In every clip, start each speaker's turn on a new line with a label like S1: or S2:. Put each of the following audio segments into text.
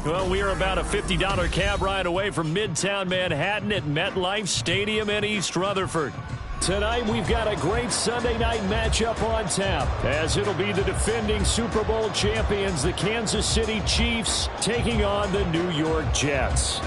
S1: Well, we are about a $50 cab ride away from Midtown Manhattan at MetLife Stadium in East Rutherford. Tonight, we've got a great Sunday night matchup on tap, as it'll be the defending Super Bowl champions, the Kansas City Chiefs, taking on the New York Jets.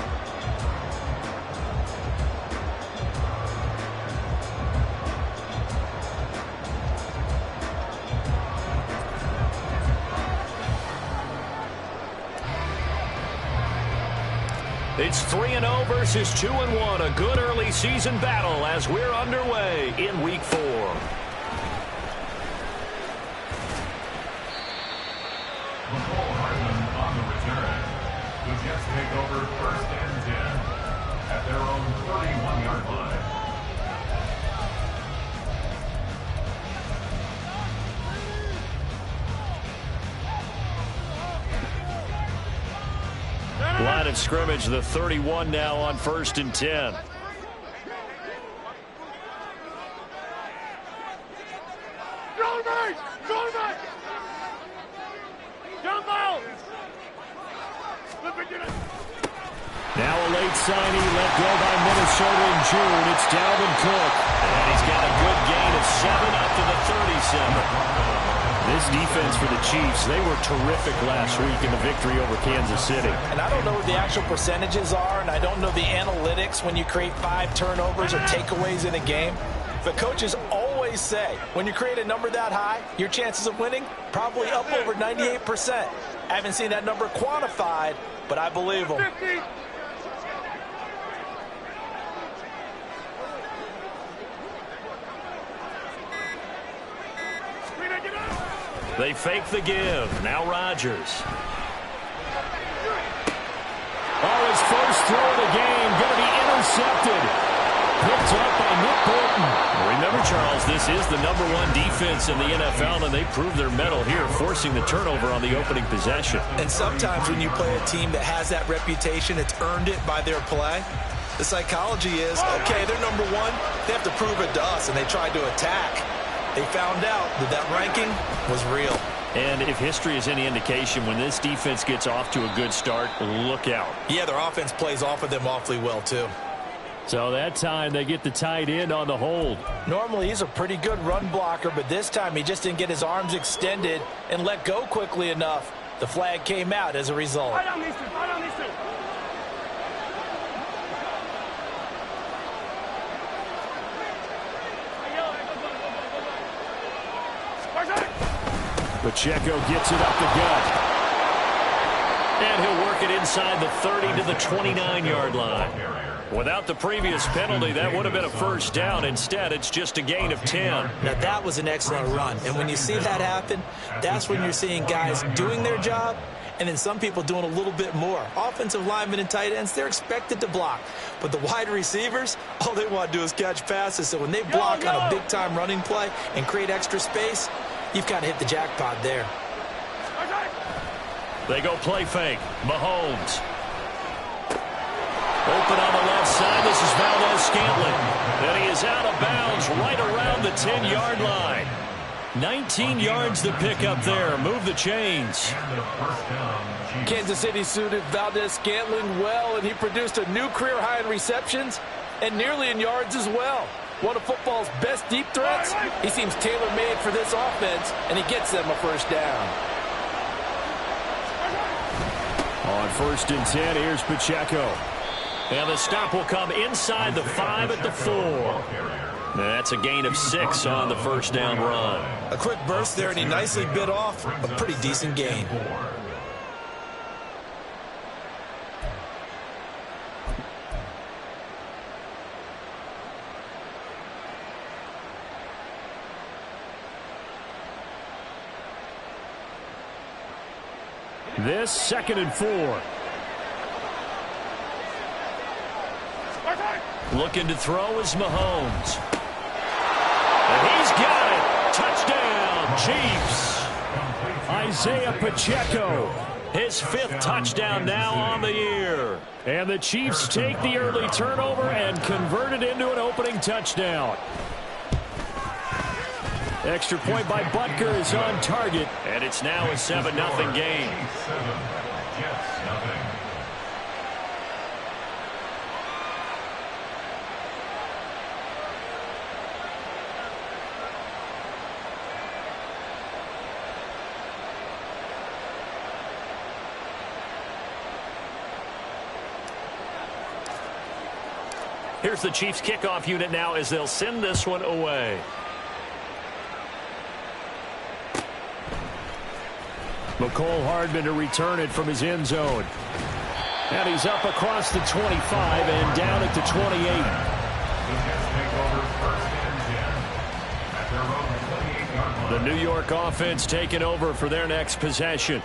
S1: It's 3-0 versus 2-1. A good early season battle as we're underway in Week 4.
S2: McCall Hardman on the return. The Jets take over 1st and 10 at their own 31-yard line.
S1: Line of scrimmage, the 31 now on 1st and 10. Now a late signee let go by Minnesota in June. It's Dalvin Cook. And he's got a good gain of 7 up to the 37. This defense for the Chiefs, they were terrific last week in the victory over Kansas City.
S3: And I don't know what the actual percentages are, and I don't know the analytics when you create 5 turnovers or takeaways in a game. But coaches always say, when you create a number that high, your chances of winning probably up over 98%. I haven't seen that number quantified, but I believe them. 50.
S1: They fake the give. Now Rodgers. Oh, his first throw of the game going to be intercepted. Picked up by Nick Bolton. Remember, Charles, this is the #1 defense in the NFL, and they proved their mettle here, forcing the turnover on the opening possession.
S3: And sometimes when you play a team that has that reputation, it's earned it by their play. The psychology is, okay, they're #1. They have to prove it to us, and they tried to attack. They found out that that ranking was real.
S1: And if history is any indication, when this defense gets off to a good start, look out.
S3: Yeah, their offense plays off of them awfully well, too.
S1: So that time they get the tight end on the hold.
S3: Normally he's a pretty good run blocker, but this time he just didn't get his arms extended and let go quickly enough. The flag came out as a result.
S1: Pacheco gets it up the gut. And he'll work it inside the 30 to the 29-yard line. Without the previous penalty, that would have been a first down. Instead, it's just a gain of 10.
S3: Now, that was an excellent run. And when you see that happen, that's when you're seeing guys doing their job and then some people doing a little bit more. Offensive linemen and tight ends, they're expected to block. But the wide receivers, all they want to do is catch passes. So when they block on a big-time running play and create extra space, you've got to hit the jackpot there.
S1: They go play fake. Mahomes. Open on the left side. This is Valdez-Scantling. And he is out of bounds right around the 10-yard line. 19 yards to pick up there. Move the chains.
S4: Kansas City suited Valdez-Scantling well, and he produced a new career high in receptions and nearly in yards as well. One of football's best deep threats. He seems tailor-made for this offense, and he gets them a first down.
S1: On 1st and 10, here's Pacheco. And the stop will come inside the 5 at the 4. That's a gain of 6 on the first down run.
S3: A quick burst there, and he nicely bit off a pretty decent gain.
S1: This 2nd and 4. Looking to throw is Mahomes. And he's got it. Touchdown, Chiefs. Isaiah Pacheco. His 5th touchdown now on the year. And the Chiefs take the early turnover and convert it into an opening touchdown. Extra point by Butker is on target. And it's now a 7-0 game. Here's the Chiefs kickoff unit now as they'll send this one away. McCole Hardman to return it from his end zone. And he's up across the 25 and down at the 28. The New York offense taking over for their next possession.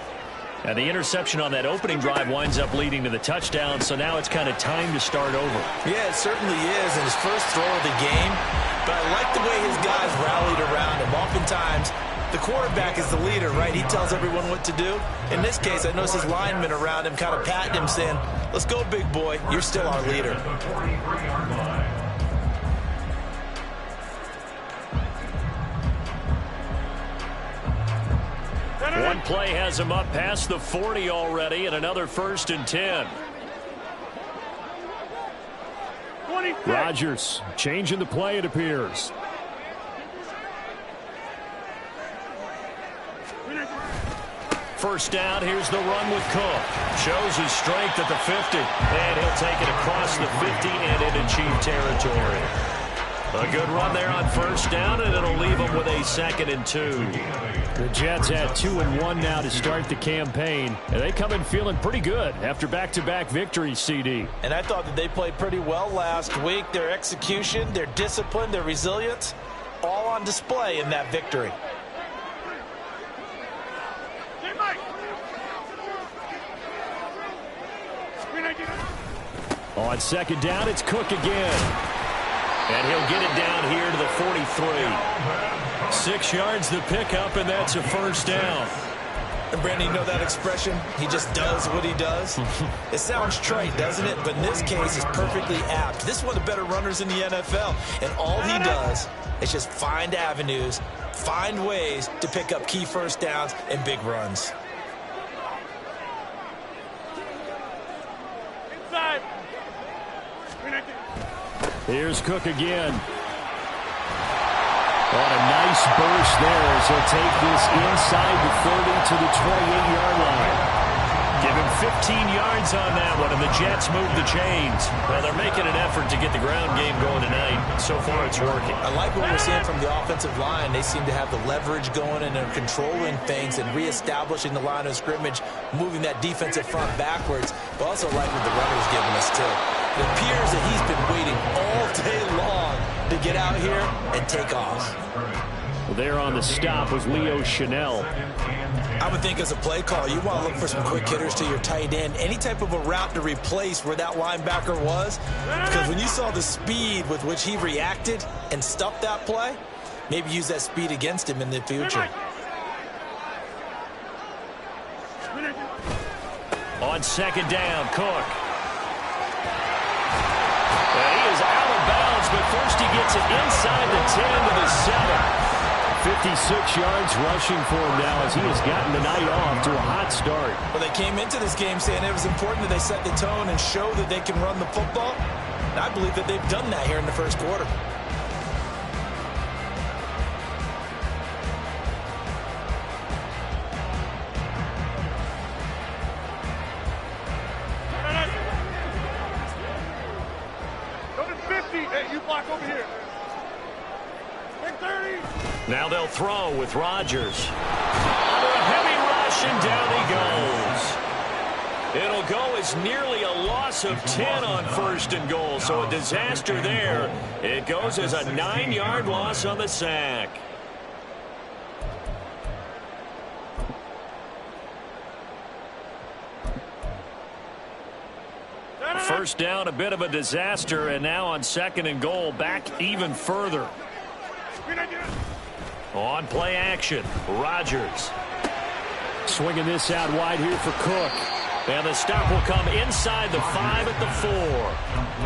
S1: And the interception on that opening drive winds up leading to the touchdown, so now it's kind of time to start over.
S3: Yeah, it certainly is, in his first throw of the game. But I like the way his guys rallied around him. Oftentimes, the quarterback is the leader, right? He tells everyone what to do. In this case, I noticed his linemen around him kind of patting him, saying, let's go, big boy. You're still our leader.
S1: One play has him up past the 40 already, and another 1st and 10.
S5: Rodgers changing the play, it appears.
S1: First down, here's the run with Cook. Shows his strength at the 50. And he'll take it across the 50 and into Chief territory. A good run there on first down, and it'll leave them with a 2nd and 2.
S5: The Jets at 2-1 now to start the campaign. And they come in feeling pretty good after back-to-back victories, CD.
S3: And I thought that they played pretty well last week. Their execution, their discipline, their resilience, all on display in that victory.
S5: On 2nd down, it's Cook again.
S1: And he'll get it down here to the 43. 6 yards the pickup, and that's a 1st down.
S3: And Brandon, you know that expression? He just does what he does. It sounds trite, doesn't it? But in this case, it's perfectly apt. This is one of the better runners in the NFL. And all he does is just find avenues, find ways to pick up key first downs and big runs.
S6: Inside.
S5: Here's Cook again. On a nice burst there as he'll take this inside the 30 to the 28-yard line.
S1: Give him 15 yards on that one, and the Jets move the chains. Well, they're making an effort to get the ground game going tonight. So far, it's working.
S3: I like what we're seeing from the offensive line. They seem to have the leverage going, and they're controlling things and reestablishing the line of scrimmage, moving that defensive front backwards. But also like what the runner's giving us, too. It appears that he's been waiting all day long to get out here and take off.
S5: Well, there on the stop was Leo Chanel.
S3: I would think as a play call, you want to look for some quick hitters to your tight end. Any type of a route to replace where that linebacker was. Because when you saw the speed with which he reacted and stuffed that play, maybe use that speed against him in the future.
S1: On 2nd down, Cook. He is out of bounds, but first he gets it inside the 10 to the 7.
S5: 56 yards rushing for him now as he has gotten the night off to a hot start.
S3: Well, they came into this game saying it was important that they set the tone and show that they can run the football. And I believe that they've done that here in the first quarter.
S1: Now they'll throw with Rodgers. Under a heavy rush, and down he goes. It'll go as nearly a loss of 10 on 1st and goal, so a disaster there. It goes as a 9-yard loss on the sack. First down, a bit of a disaster, and now on 2nd and goal, back even further. On play action, Rodgers.
S5: Swinging this out wide here for Cook.
S1: And the stop will come inside the 5 at the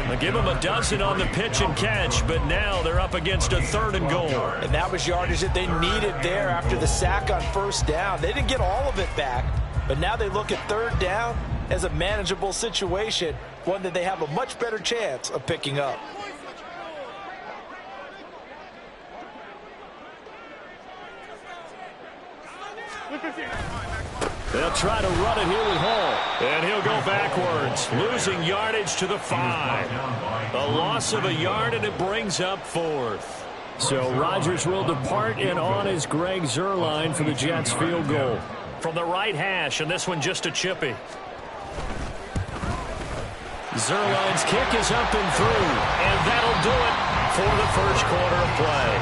S1: 4. They'll give him a dozen on the pitch and catch, but now they're up against a 3rd and goal.
S3: And that was yardage that they needed there after the sack on first down. They didn't get all of it back, but now they look at 3rd down as a manageable situation, one that they have a much better chance of picking up.
S1: They'll try to run it here with Hall. And he'll go backwards. Mahomes losing yardage to the 5. A loss of a yard, and it brings up 4th.
S5: So Rodgers will depart, and on is Greg Zuerlein for the Jets field goal.
S1: From the right hash, and this one just a chippy. Zuerlein's kick is up and through, and that'll do it for the first quarter of play.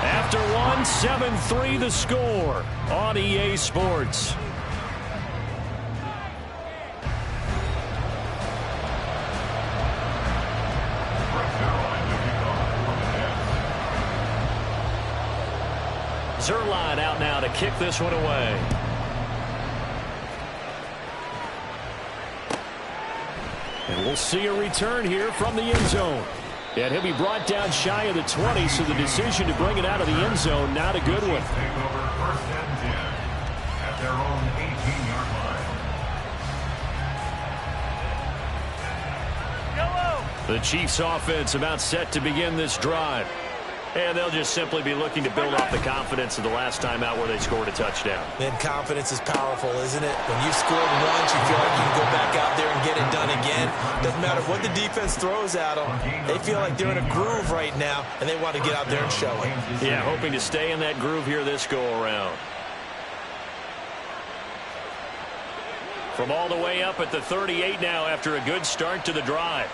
S1: After one, 7-3 the score on EA Sports. Zuerlein out now to kick this one away.
S5: And we'll see a return here from the end zone. And he'll be brought down shy of the 20, so the decision to bring it out of the end zone, not a good one.
S2: Take over first and 10 at their own 18-yard line.
S1: The Chiefs offense about set to begin this drive. And they'll just simply be looking to build off the confidence of the last time out where they scored a touchdown.
S3: And confidence is powerful, isn't it? When you've scored once, you feel like you can go back out there and get it done again. Doesn't matter what the defense throws at them. They feel like they're in a groove right now, and they want to get out there and show it.
S1: Yeah, hoping to stay in that groove here this go-around. From all the way up at the 38 now after a good start to the drive.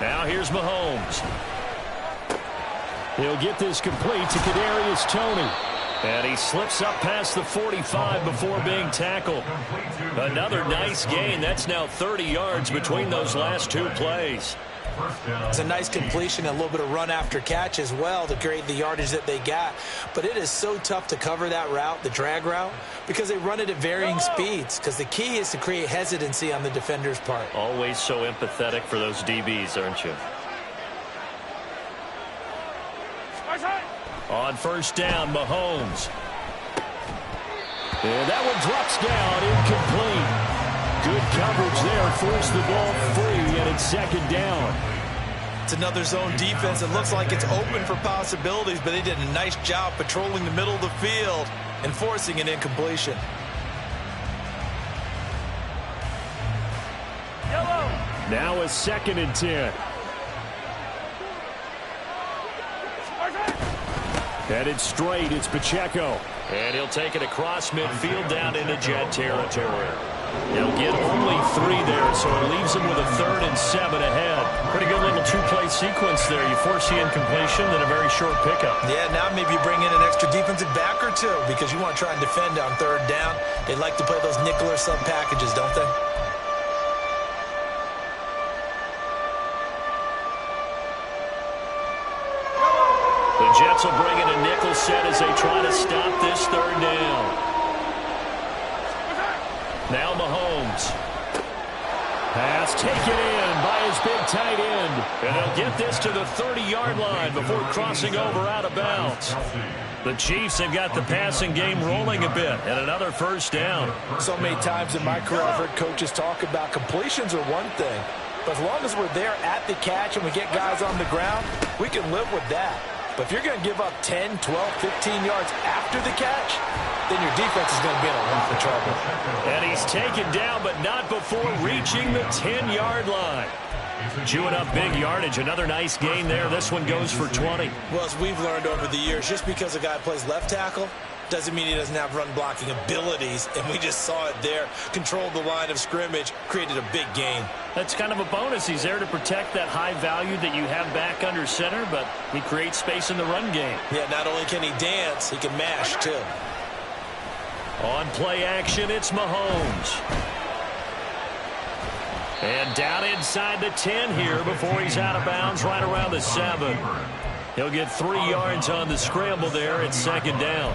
S1: Now here's Mahomes.
S5: He'll get this complete to Kadarius Toney.
S1: And he slips up past the 45 before being tackled. Another nice gain. That's now 30 yards between those last two plays.
S3: It's a nice completion, a little bit of run after catch as well to create the yardage that they got. But it is so tough to cover that route, the drag route, because they run it at varying speeds. Because the key is to create hesitancy on the defender's part.
S1: Always so empathetic for those DBs, aren't you? On first down, Mahomes.
S5: And that one drops down, incomplete. Good coverage there, forced the ball free, and it's second down.
S3: It's another zone defense. It looks like it's open for possibilities, but they did a nice job patrolling the middle of the field and forcing an incompletion.
S5: Now a 2nd and 10. Headed straight, it's Pacheco.
S1: And he'll take it across midfield down into Jet territory. He'll get only 3 there, so it leaves him with a 3rd and 7 ahead. Pretty good little two-play sequence there. You force the incompletion, then a very short pickup.
S3: Yeah, now maybe you bring in an extra defensive back or two because you want to try and defend on 3rd down. They like to play those nickel or sub packages, don't they?
S1: The Jets will bring in a nickel set as they try to stop this 3rd down. Now Mahomes.
S5: Pass taken in by his big tight end.
S1: And they'll get this to the 30-yard line before crossing over out of bounds. The Chiefs have got the passing game rolling a bit, and another first down.
S4: So many times in my career I've heard coaches talk about completions are one thing, but as long as we're there at the catch and we get guys on the ground, we can live with that. But if you're going to give up 10, 12, 15 yards after the catch, then your defense is going to be in a lot of trouble.
S1: And he's taken down, but not before reaching the 10-yard line. Chewing up big yardage. Another nice gain there. This one goes for 20.
S3: Well, as we've learned over the years, just because a guy plays left tackle doesn't mean he doesn't have run-blocking abilities, and we just saw it there. Controlled the line of scrimmage, created a big gain.
S1: That's kind of a bonus. He's there to protect that high value that you have back under center, but he creates space in the run game.
S3: Yeah, not only can he dance, he can mash, too.
S1: On play action, it's Mahomes. And down inside the 10 here before he's out of bounds right around the 7. He'll get 3 yards on the scramble there at 2nd down.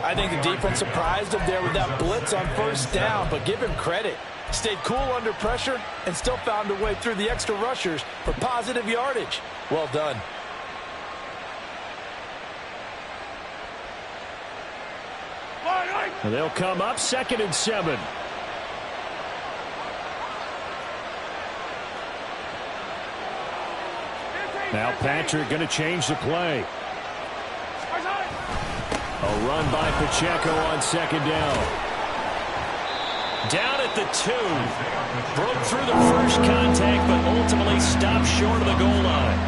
S4: I think the defense surprised him there with that blitz on first down, but give him credit. Stayed cool under pressure and still found a way through the extra rushers for positive yardage. Well done.
S5: They'll come up 2nd and 7. Now Patrick going to change the play. A run by Pacheco on 2nd down.
S1: Down at the 2. Broke through the first contact, but ultimately stopped short of the goal line.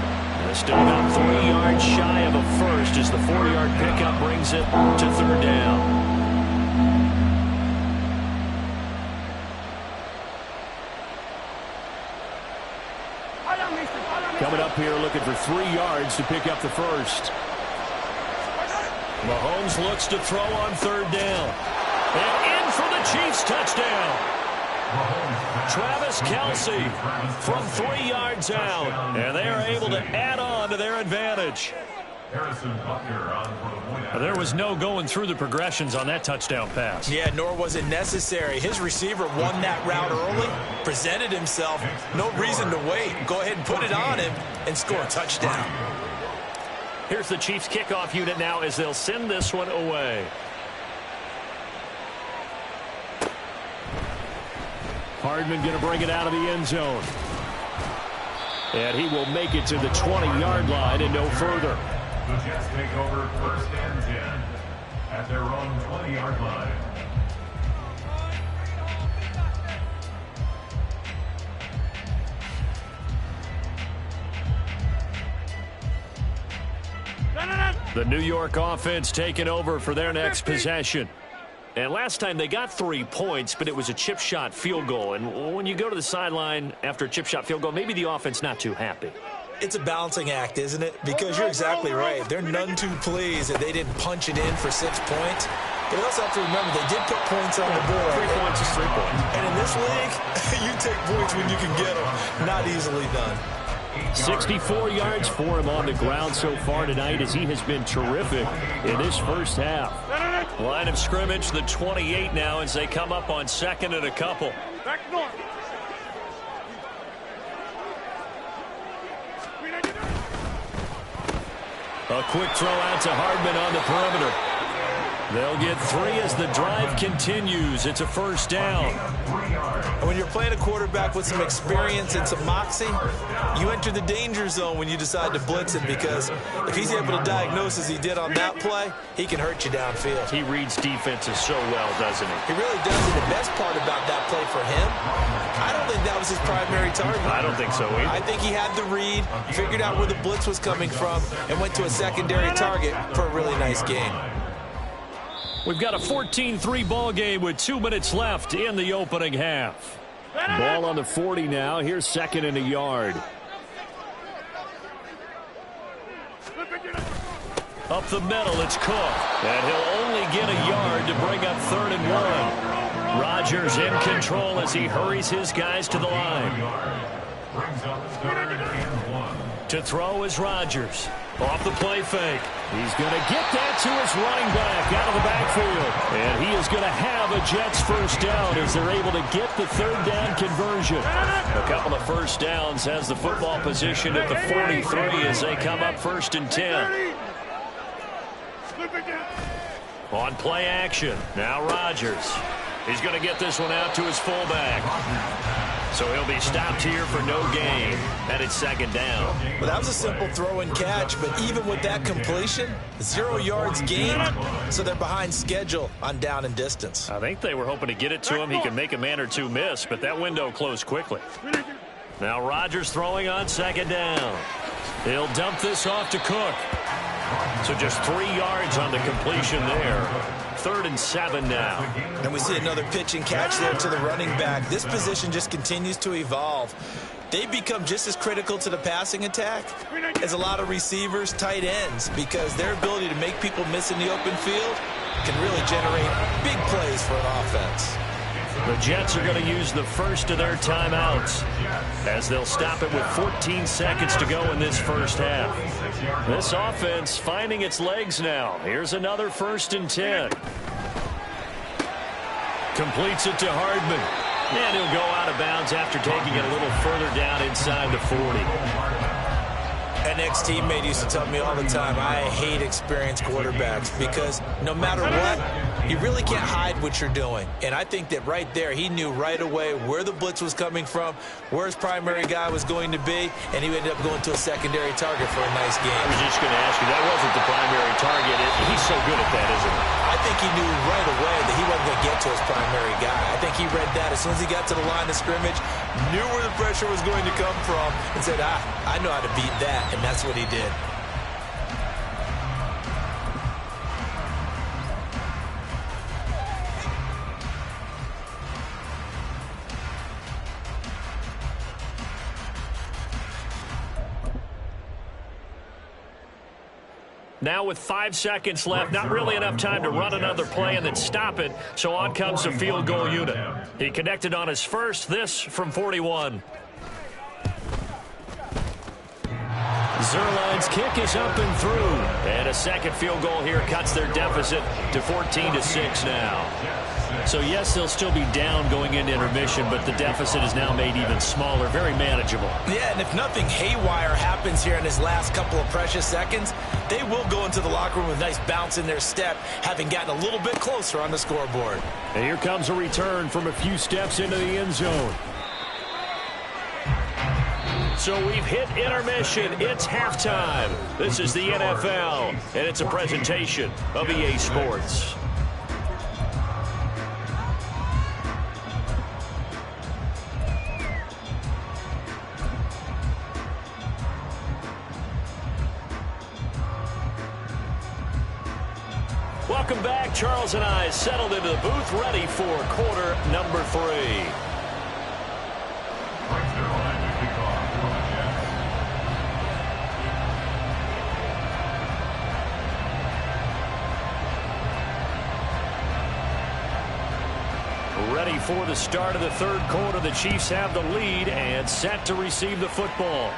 S1: They're still about 3 yards shy of a first as the 4-yard pickup brings it to third down.
S5: Coming up here looking for 3 yards to pick up the first.
S1: Mahomes looks to throw on third down. And in for the Chiefs touchdown. Travis Kelce from 3 yards out. And they are able to add on to their advantage. There was no going through the progressions on that touchdown pass.
S3: Yeah, nor was it necessary. His receiver won that route early, presented himself. No reason to wait. Go ahead and put it on him and score a touchdown.
S1: Here's the Chiefs kickoff unit now as they'll send this one away.
S5: Hardman going to bring it out of the end zone. And he will make it to the 20-yard line and no further.
S2: The Jets take over first and 10 at their own 20-yard line.
S1: The New York offense taking over for their next possession. And last time they got 3 points, but it was a chip shot field goal. And when you go to the sideline after a chip shot field goal, maybe the offense not too happy.
S3: It's a balancing act, isn't it? Because you're exactly right. They're none too pleased that they didn't punch it in for 6 points. But you also have to remember they did put points on the board.
S1: 3 points is 3 points.
S3: And in this league, you take points when you can get them. Not easily done.
S5: 64 yards for him on the ground so far tonight as he has been terrific in this first half.
S1: Line of scrimmage, the 28 now as they come up on second and a couple.
S6: Back north.
S1: A quick throw out to Hardman on the perimeter. They'll get 3 as the drive continues. It's a first down.
S3: And when you're playing a quarterback with some experience and some moxie, you enter the danger zone when you decide to blitz him, because if he's able to diagnose as he did on that play, he can hurt you downfield.
S1: He reads defenses so well, doesn't he?
S3: He really does, and the best part about that play for him, I don't think that was his primary target.
S1: I don't think so either.
S3: I think he had the read, figured out where the blitz was coming from, and went to a secondary target for a really nice game.
S1: We've got a 14-3 ball game with 2 minutes left in the opening half.
S5: Ball on the 40 now. Here's second and a yard.
S1: Up the middle, it's Cook. And he'll only get a yard to bring up 3rd and 1. Rodgers in control as he hurries his guys to the line. To throw is Rodgers. Off the play fake.
S5: He's going to get that to his running back out of the backfield.
S1: And he is going to have a Jets first down as they're able to get the 3rd down conversion. A couple of first downs has the football position at the 43 as they come up 1st and 10. On play action, now Rodgers. He's going to get this one out to his fullback. So he'll be stopped here for no gain. And it's 2nd down.
S3: Well, that was a simple throw and catch, but even with that completion, 0 yards gained, so they're behind schedule on down and distance.
S1: I think they were hoping to get it to him. He could make a man or two miss, but that window closed quickly. Now Rodgers throwing on 2nd down. He'll dump this off to Cook. So just 3 yards on the completion there. 3rd and 7 now.
S3: And we see another pitch and catch there to the running back. This position just continues to evolve. They become just as critical to the passing attack as a lot of receivers, tight ends, because their ability to make people miss in the open field can really generate big plays for an offense.
S1: The Jets are going to use the first of their timeouts as they'll stop it with 14 seconds to go in this first half. This offense finding its legs now. Here's another 1st and 10. Completes it to Hardman. And he'll go out of bounds after taking it a little further down inside the 40.
S3: An ex-teammate used to tell me all the time, I hate experienced quarterbacks because no matter what, you really can't hide what you're doing. And I think that right there, he knew right away where the blitz was coming from, where his primary guy was going to be, and he ended up going to a secondary target for a nice game.
S5: I was just going to ask you, that wasn't the primary target. He's so good at that, isn't he?
S3: I think he knew right away that he wasn't going to get to his primary guy. I think he read that as soon as he got to the line of scrimmage, knew where the pressure was going to come from, and said, I know how to beat that, and that's what he did.
S5: Now with 5 seconds left, not really enough time to run another play and then stop it, so on comes the field goal unit. He connected on his first, this from 41. Zuerlein's kick is up and through. And a second field goal here cuts their deficit to 14-6 now. So, yes, they'll still be down going into intermission, but the deficit is now made even smaller, very manageable.
S3: Yeah, and if nothing haywire happens here in his last couple of precious seconds, they will go into the locker room with a nice bounce in their step, having gotten a little bit closer on the scoreboard.
S5: And here comes a return from a few steps into the end zone. So we've hit intermission. It's halftime. This is the NFL, and it's a presentation of EA Sports. Welcome back. Charles and I settled into the booth, ready for quarter number 3. Ready for the start of the third quarter. The Chiefs have the lead and set to receive the football.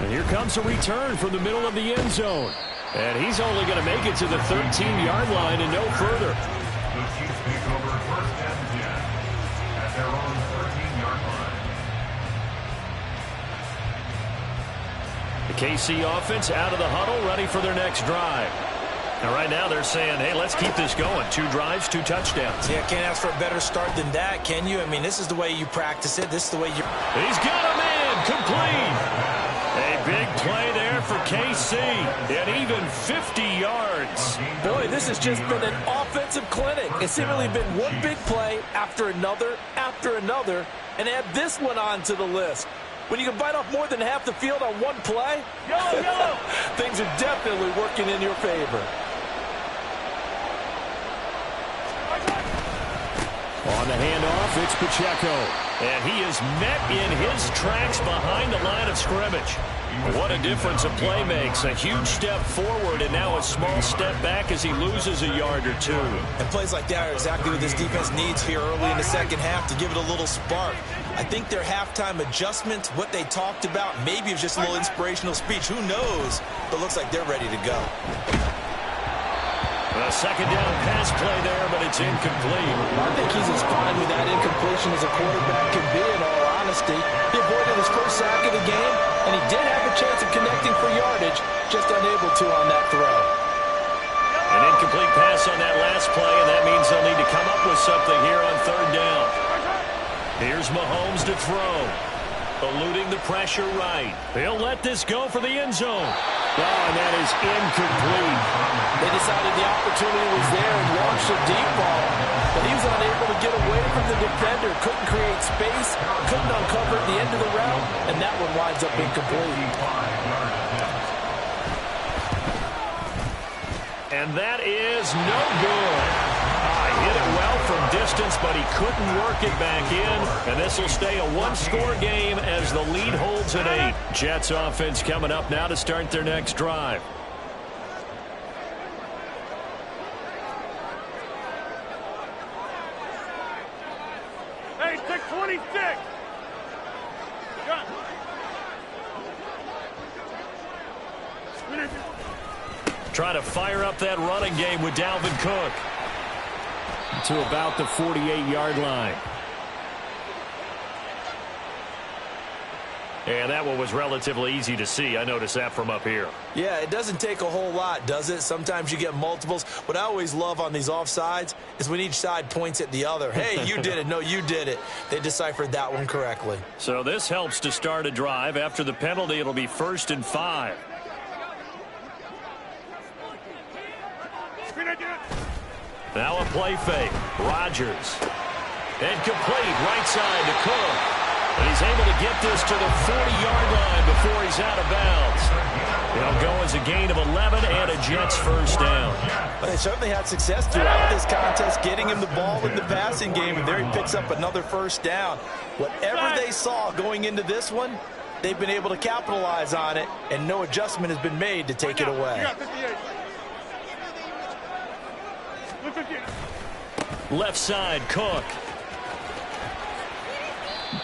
S5: And here comes a return from the middle of the end zone. And he's only going to make it to the 13-yard line and no further.
S2: The Chiefs take over first and 10 at their own 13-yard line.
S5: The KC offense out of the huddle, ready for their next drive. And right now they're saying, hey, let's keep this going. 2 drives, 2 touchdowns.
S3: Yeah, can't ask for a better start than that, can you? I mean, this is the way you practice it. This is the way you...
S5: He's got a man, complete. A big play there for KC, and even 50 yards.
S4: Boy, this has just been an offensive clinic. It's seemingly been one big play after another, and add this one on to the list. When you can bite off more than half the field on one play, things are definitely working in your favor.
S5: On the handoff, it's Pacheco. And he is met in his tracks behind the line of scrimmage. What a difference a play makes. A huge step forward and now a small step back as he loses a yard or 2.
S3: And plays like that are exactly what this defense needs here early in the second half to give it a little spark. I think their halftime adjustment, what they talked about, maybe it was just a little inspirational speech. Who knows? But looks like they're ready to go.
S5: A second down pass play there, but it's incomplete.
S4: I think he's as fine with that incompletion as a quarterback can be, in all honesty. He avoided his first sack of the game, and he did have a chance of connecting for yardage, just unable to on that throw.
S5: An incomplete pass on that last play, and that means they'll need to come up with something here on third down. Here's Mahomes to throw. Eluding the pressure right. He'll let this go for the end zone. Oh, and that is incomplete.
S4: They decided the opportunity was there and launched a deep ball, but he was unable to get away from the defender. Couldn't create space, couldn't uncover at the end of the route, and that one winds up incomplete.
S5: And that is no good. Hit it well from distance, but he couldn't work it back in. And this will stay a one-score game as the lead holds at 8. Jets offense coming up now to start their next drive.
S6: Hey, 626.
S5: Trying to fire up that running game with Dalvin Cook. To about the 48-yard line. And that one was relatively easy to see. I noticed that from up here.
S3: Yeah, it doesn't take a whole lot, does it? Sometimes you get multiples. What I always love on these offsides is when each side points at the other. Hey, you did it. No, you did it. They deciphered that one correctly.
S5: So this helps to start a drive. After the penalty, it'll be 1st and 5. Now a play fake. Rodgers. And complete. Right side to Cook. And he's able to get this to the 40-yard line before he's out of bounds. It'll go as a gain of 11 and a Jets first down.
S3: Well, they certainly had success throughout this contest, getting him the ball in the passing game, and there he picks up another first down. Whatever they saw going into this one, they've been able to capitalize on it, and no adjustment has been made to take it away.
S5: Left side, Cook.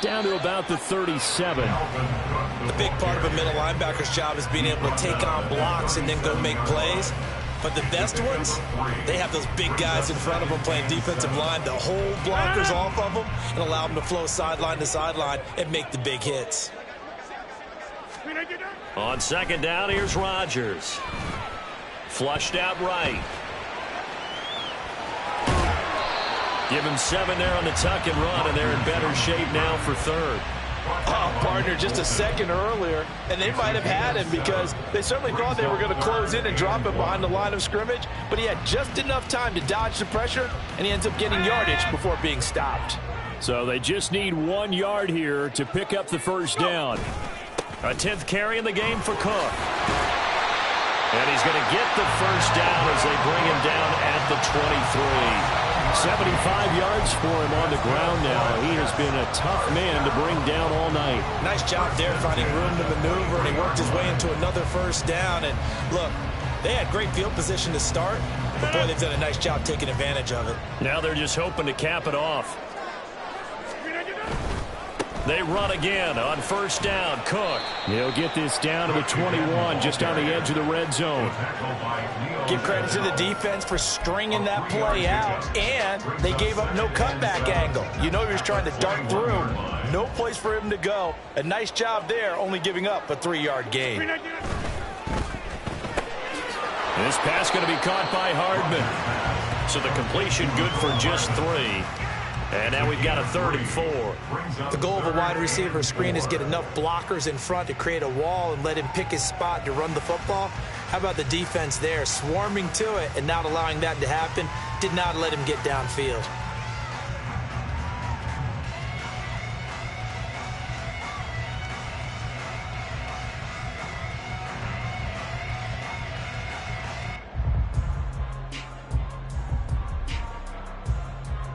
S5: Down to about the 37.
S3: The big part of a middle linebacker's job is being able to take on blocks and then go make plays. But the best ones, they have those big guys in front of them playing defensive line to hold blockers off of them and allow them to flow sideline to sideline and make the big hits.
S5: On second down, here's Rodgers. Flushed out right. Give him 7 there on the tuck and run, and they're in better shape now for third.
S3: Oh, partner, just a second earlier, and they might have had him because they certainly thought they were going to close in and drop him behind the line of scrimmage, but he had just enough time to dodge the pressure, and he ends up getting yardage before being stopped.
S5: So they just need 1 yard here to pick up the first down. A 10th carry in the game for Cook. And he's going to get the first down as they bring him down at the 23. 75 yards for him on the ground now. He has been a tough man to bring down all night.
S3: Nice job there finding room to maneuver, and he worked his way into another first down. And look, they had great field position to start, but boy, they've done a nice job taking advantage of it.
S5: Now they're just hoping to cap it off. They run again on first down. Cook. He'll get this down to the 21, just on the edge of the red zone.
S3: Give credit to the defense for stringing that play out, and they gave up no cutback angle. You know he was trying to dart through. No place for him to go. A nice job there, only giving up a 3-yard gain.
S5: This pass going to be caught by Hardman. So the completion good for just 3. And now we've got a 3rd and 4.
S3: The goal of a wide receiver screen is get enough blockers in front to create a wall and let him pick his spot to run the football. How about the defense there, swarming to it and not allowing that to happen? Did not let him get downfield.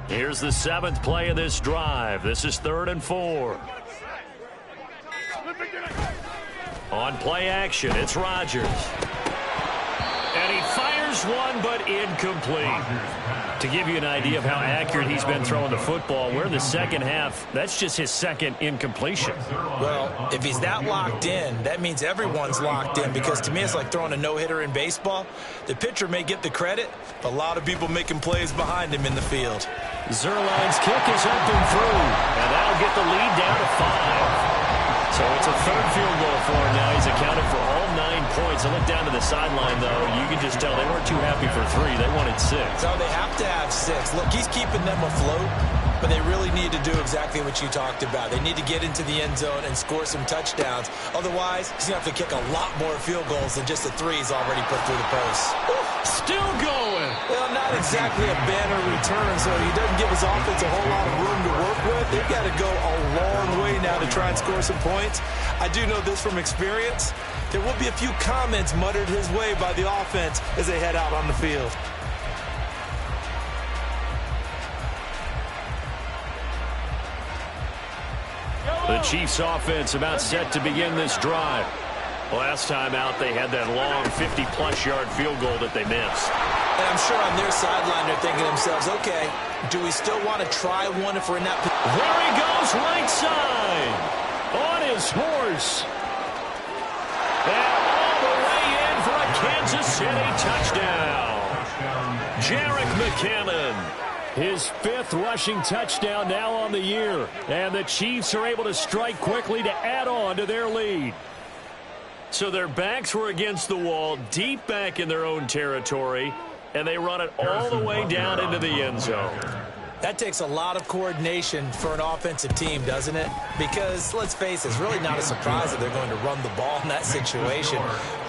S5: Here's the 7th play of this drive. This is 3rd and 4. On play action, it's Rodgers. And he fires one, but incomplete. To give you an idea of how accurate he's been throwing the football, we're in the second half. That's just his 2nd incompletion.
S3: Well, if he's that locked in, that means everyone's locked in, because to me it's like throwing a no-hitter in baseball. The pitcher may get the credit, but a lot of people making plays behind him in the field.
S5: Zuerlein's kick is up and through, and that'll get the lead down to 5. So it's a 3rd field goal for him now. He's accounted for all 9 points. I look down to the sideline, though. You can just tell they weren't too happy for 3. They wanted 6.
S3: So they have to have 6. Look, he's keeping them afloat, but they really need to do exactly what you talked about. They need to get into the end zone and score some touchdowns. Otherwise, he's going to have to kick a lot more field goals than just the 3s already put through the post.
S5: Still going.
S3: Well, not exactly a banner return, so he doesn't give his offense a whole lot of room to work with. They've got to go a long way now to try and score some points. I do know this from experience. There will be a few comments muttered his way by the offense as they head out on the field.
S5: The Chiefs offense about set to begin this drive. Last time out, they had that long 50-plus yard field goal that they missed.
S3: And I'm sure on their sideline they're thinking to themselves, okay, do we still want to try one if we're in that position?
S5: There he goes, right side, on his horse. And all the way in for a Kansas City touchdown. Jerick McKinnon.
S1: His 5th rushing touchdown now on the year. And the Chiefs are able to strike quickly to add on to their lead. So their backs were against the wall, deep back in their own territory, and they run it all the way down into the end zone.
S3: That takes a lot of coordination for an offensive team, doesn't it? Because, let's face it, it's really not a surprise that they're going to run the ball in that situation.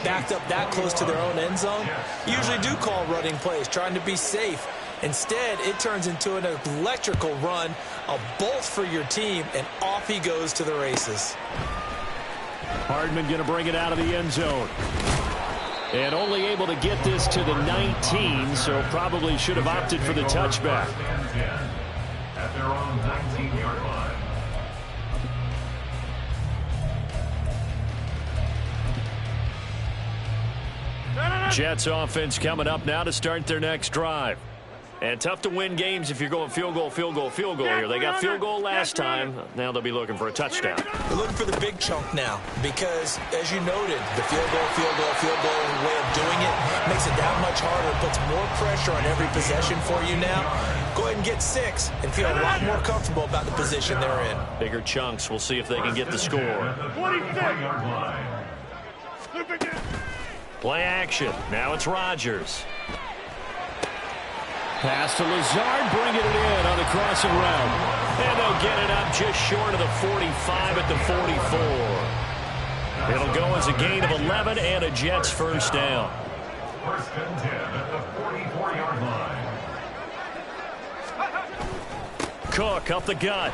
S3: Backed up that close to their own end zone, usually do call running plays, trying to be safe. Instead, it turns into an electrical run, a bolt for your team, and off he goes to the races.
S1: Hardman going to bring it out of the end zone. And only able to get this to the 19, so probably should have opted for the touchback.
S2: At their own 19-yard line.
S1: Jets offense coming up now to start their next drive. And tough to win games if you're going field goal here. They got field goal last time. Now they'll be looking for a touchdown.
S3: They're looking for the big chunk now because, as you noted, the field goal way of doing it makes it that much harder. It puts more pressure on every possession for you now. Go ahead and get 6 and feel a lot more comfortable about the position they're in.
S1: Bigger chunks. We'll see if they can get the score.
S2: 24-yard line.
S1: Play action. Now it's Rodgers. Pass to Lazard, bringing it in on the crossing route. And they'll get it up just short of the 45 at the 44. It'll go as a gain of 11 and a Jets first down.
S2: First and 10 at the 44-yard line.
S1: Cook up the gut.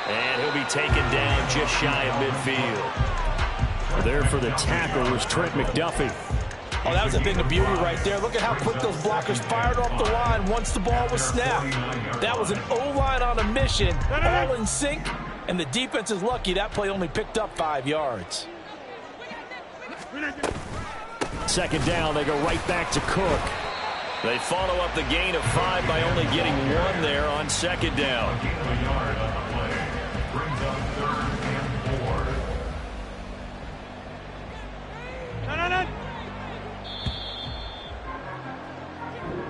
S1: And he'll be taken down just shy of midfield. There for the tackle was Trent McDuffie.
S3: Oh, that was a thing of beauty right there. Look at how quick those blockers fired off the line once the ball was snapped. That was an O-line on a mission, all in sync, and the defense is lucky that play only picked up 5 yards.
S1: Second down, they go right back to Cook. They follow up the gain of 5 by only getting 1 there on second down.
S2: A yard on the play. Brings up 3rd and 4.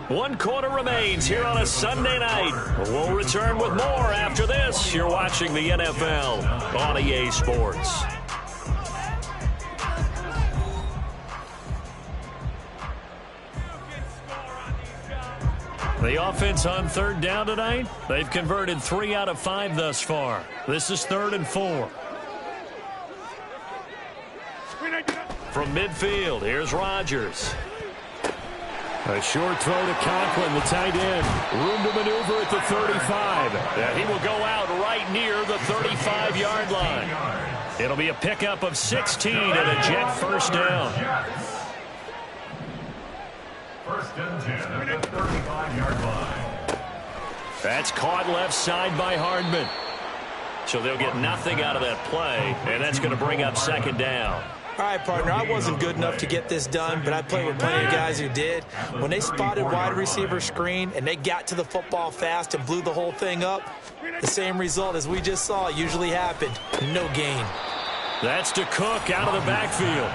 S1: 1 quarter remains here on a Sunday night. We'll return with more after this. You're watching the NFL on EA Sports. The offense on third down tonight, they've converted 3 out of 5 thus far. This is 3rd and 4. From midfield, here's Rodgers. A short throw to Conklin, the tight end. Room to maneuver at the 35. And he will go out right near the 35-yard line. It'll be a pickup of 16 and a Jet first down.
S2: First and 10 at the 35-yard line.
S1: That's caught left side by Hardman. So they'll get nothing out of that play, and that's going to bring up second down.
S3: All right, partner, I wasn't good enough to get this done, but I played with plenty of guys who did. When they spotted wide receiver screen and they got to the football fast and blew the whole thing up, the same result as we just saw usually happened. No gain.
S1: That's to Cook out of the backfield.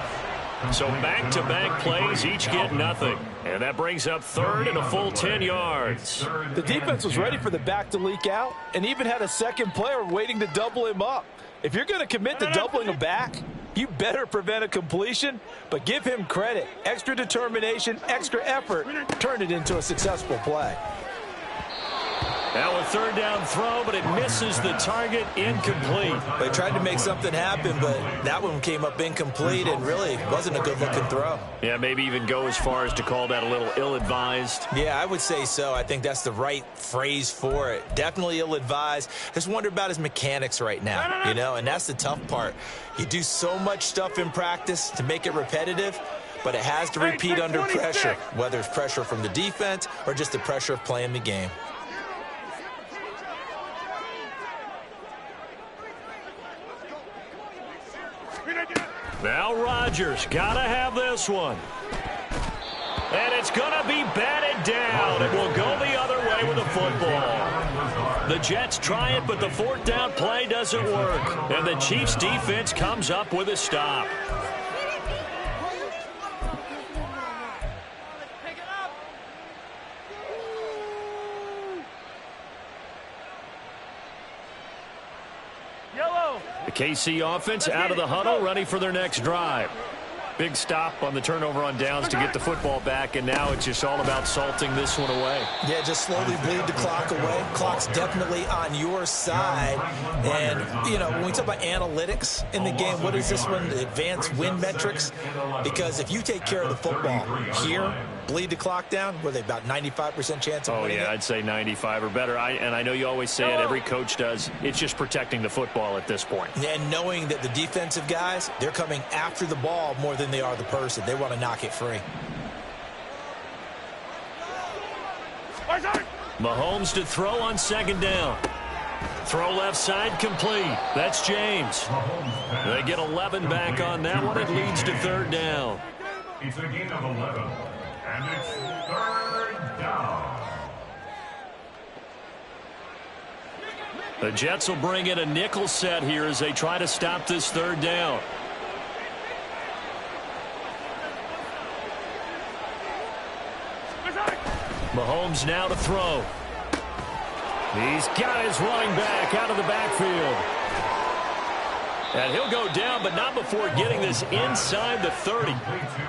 S1: So back-to-back plays, each get nothing. And that brings up 3rd and a full 10 yards.
S4: The defense was ready for the back to leak out and even had a second player waiting to double him up. If you're going to commit to doubling a back, you better prevent a completion, but give him credit. Extra determination, extra effort, turn it into a successful play.
S1: Now a 3rd down throw, but it misses the target, incomplete.
S3: They tried to make something happen, but that one came up incomplete and really wasn't a good-looking throw.
S1: Yeah, maybe even go as far as to call that a little ill-advised.
S3: Yeah, I would say so. I think that's the right phrase for it. Definitely ill-advised. Just wonder about his mechanics right now, you know, and that's the tough part. You do so much stuff in practice to make it repetitive, but it has to repeat under pressure, whether it's pressure from the defense or just the pressure of playing the game.
S1: Now Rodgers, gotta have this one. And it's gonna be batted down. It will go the other way with the football. The Jets try it, but the 4th down play doesn't work. And the Chiefs defense comes up with a stop. The KC offense out of the huddle, ready for their next drive. Big stop on the turnover on downs to get the football back, and now it's just all about salting this one away.
S3: Yeah, just slowly bleed the clock away. Clock's definitely on your side. And, you know, when we talk about analytics in the game, what is this one? The advanced win metrics? Because if you take care of the football here, bleed the clock down, were they about 95% chance of winning it?
S1: I'd say 95 or better. And I know you always say it, every coach does. It's just protecting the football at this point.
S3: And knowing that the defensive guys, they're coming after the ball more than they are the person. They want to knock it free.
S1: Mahomes to throw on second down. Throw left side complete. That's James. They get 11 back on that one. It leads to third down.
S2: It's a gain of 11, and it's third down.
S1: The Jets will bring in a nickel set here as they try to stop this third down. Mahomes now to throw. He's got his running back out of the backfield. And he'll go down, but not before getting this inside the 30.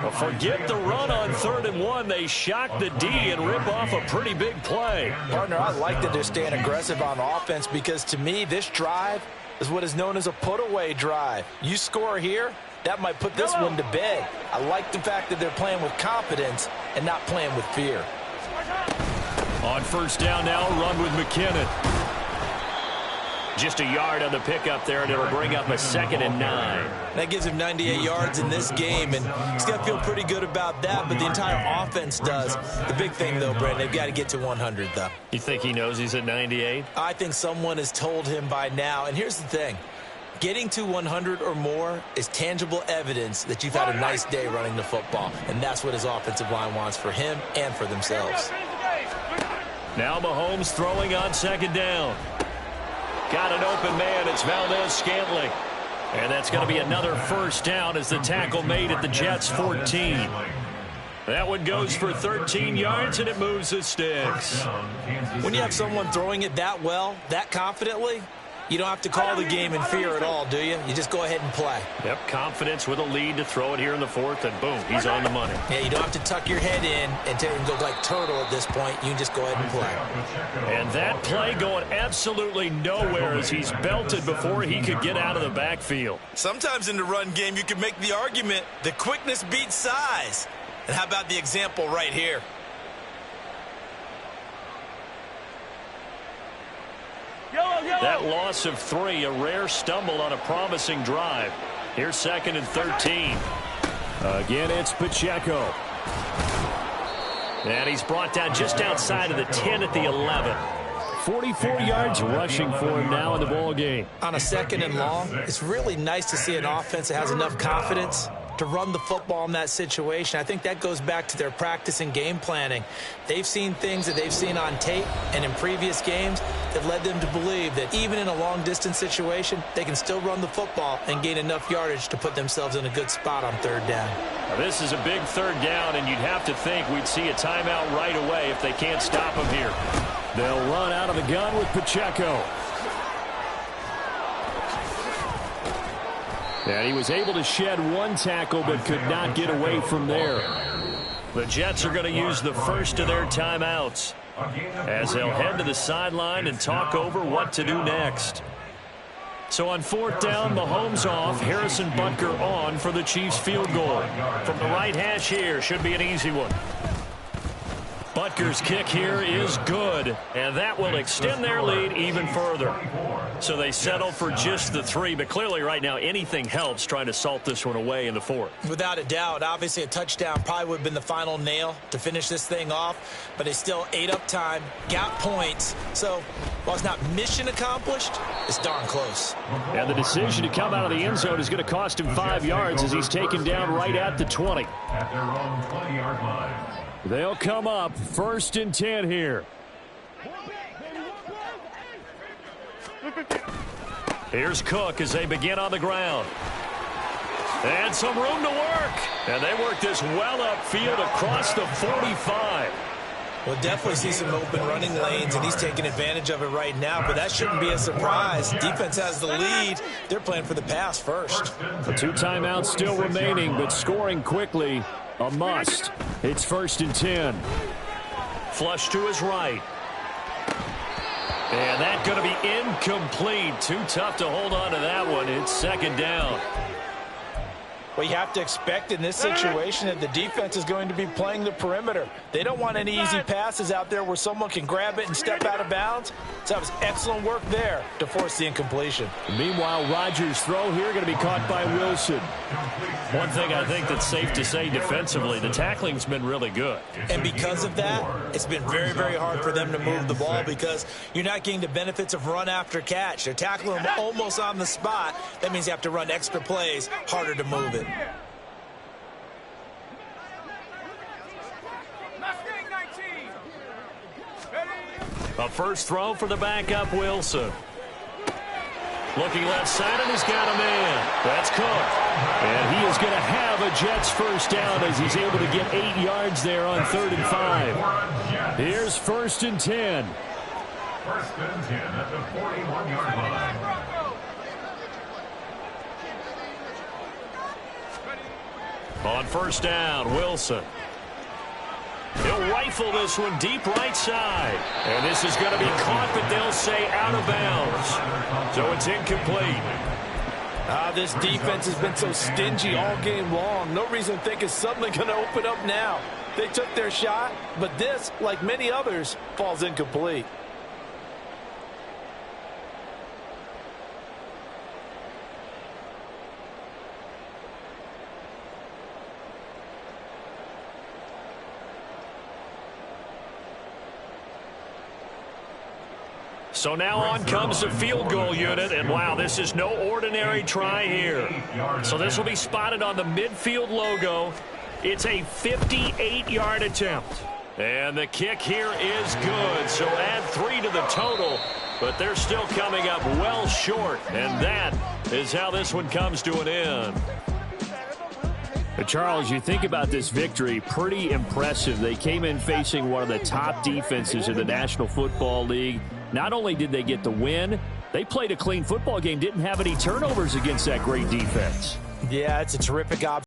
S1: Well, forget the run on 3rd and 1. They shock the D and rip off a pretty big play.
S3: Partner, I like that they're staying aggressive on offense because, to me, this drive is what is known as a put-away drive. You score here, that might put this one to bed. I like the fact that they're playing with confidence and not playing with fear.
S1: On first down now, run with McKinnon. Just a yard on the pickup there, and it'll bring up a 2nd and 9.
S3: That gives him 98 yards in this game, and he's got to feel pretty good about that, but the entire offense does. The big thing, though, Brandon, they've got to get to 100, though.
S1: You think he knows he's at 98?
S3: I think someone has told him by now, and here's the thing. Getting to 100 or more is tangible evidence that you've had a nice day running the football, and that's what his offensive line wants for him and for themselves.
S1: Now Mahomes throwing on second down. Got an open man. It's Valdez-Scantling. And that's going to be another first down as the tackle made at the Jets' 14. That one goes for 13 yards, and it moves the sticks.
S3: When you have someone throwing it that well, that confidently, you don't have to call the game in fear at all, do you? You just go ahead and play.
S1: Yep, confidence with a lead to throw it here in the 4th, and boom, he's on the money.
S3: Yeah, you don't have to tuck your head in and go like turtle at this point. You can just go ahead and play.
S1: And that play going absolutely nowhere as he's belted before he could get out of the backfield.
S3: Sometimes in the run game, you can make the argument that quickness beats size. And how about the example right here?
S1: That loss of 3, a rare stumble on a promising drive. Here's 2nd and 13. Again, it's Pacheco. And he's brought down just outside of the 10 at the 11. 44 yards rushing for him now in the ball game.
S3: On a 2nd and long, it's really nice to see an offense that has enough confidence to run the football in that situation. I think that goes back to their practice and game planning. They've seen things that they've seen on tape and in previous games that led them to believe that even in a long-distance situation, they can still run the football and gain enough yardage to put themselves in a good spot on 3rd down.
S1: Now, this is a big 3rd down, and you'd have to think we'd see a timeout right away if they can't stop him here. They'll run out of the gun with Pacheco. And he was able to shed 1 tackle but could not get away from there. The Jets are going to use the first of their timeouts as they'll head to the sideline and talk over what to do next. So on 4th down, Mahomes off, Harrison Butker on for the Chiefs field goal. From the right hash here, should be an easy one. Butker's kick here is good, and that will extend their lead even further. So they settle for just the 3, but clearly right now anything helps trying to salt this one away in the 4th.
S3: Without a doubt, obviously a touchdown probably would have been the final nail to finish this thing off, but they still ate up time, got points. So while it's not mission accomplished, it's darn close.
S1: And the decision to come out of the end zone is going to cost him 5 yards as he's taken down right at the 20.
S2: At their own 20-yard line.
S1: They'll come up 1st and 10 here. Here's Cook as they begin on the ground. And some room to work. And they work this well upfield across the 45.
S3: We'll definitely see some open running lanes, and he's taking advantage of it right now, but that shouldn't be a surprise. Defense has the lead. They're playing for the pass first.
S1: The 2 timeouts still remaining, but scoring quickly, a must. It's 1st and 10. Flush to his right. And that's going to be incomplete. Too tough to hold on to that one. It's 2nd down.
S3: Well, you have to expect in this situation that the defense is going to be playing the perimeter. They don't want any easy passes out there where someone can grab it and step out of bounds. So that was excellent work there to force the incompletion.
S1: Meanwhile, Rodgers' throw here going to be caught by Wilson. One thing I think that's safe to say defensively, the tackling's been really good.
S3: And because of that, it's been very, very hard for them to move the ball because you're not getting the benefits of run after catch. They're tackling them almost on the spot. That means you have to run extra plays, harder to move it.
S1: A first throw for the backup Wilson. Looking left side, and he's got a man. That's Cook. And he is going to have a Jets first down as he's able to get 8 yards there on 3rd and 5. Here's 1st and 10.
S2: 1st and 10 at the 41-yard line.
S1: On 1st down, Wilson. He'll rifle this one deep right side. And this is going to be caught, but they'll say out of bounds. So it's incomplete.
S4: This defense has been so stingy all game long. No reason to think it's suddenly going to open up now. They took their shot, but this, like many others, falls incomplete.
S1: So now on comes the field goal unit, and wow, this is no ordinary try here. So this will be spotted on the midfield logo. It's a 58-yard attempt. And the kick here is good, so add 3 to the total, but they're still coming up well short, and that is how this one comes to an end. But Charles, you think about this victory, pretty impressive. They came in facing one of the top defenses in the National Football League. Not only did they get the win, they played a clean football game, didn't have any turnovers against that great defense.
S3: Yeah, it's a terrific option.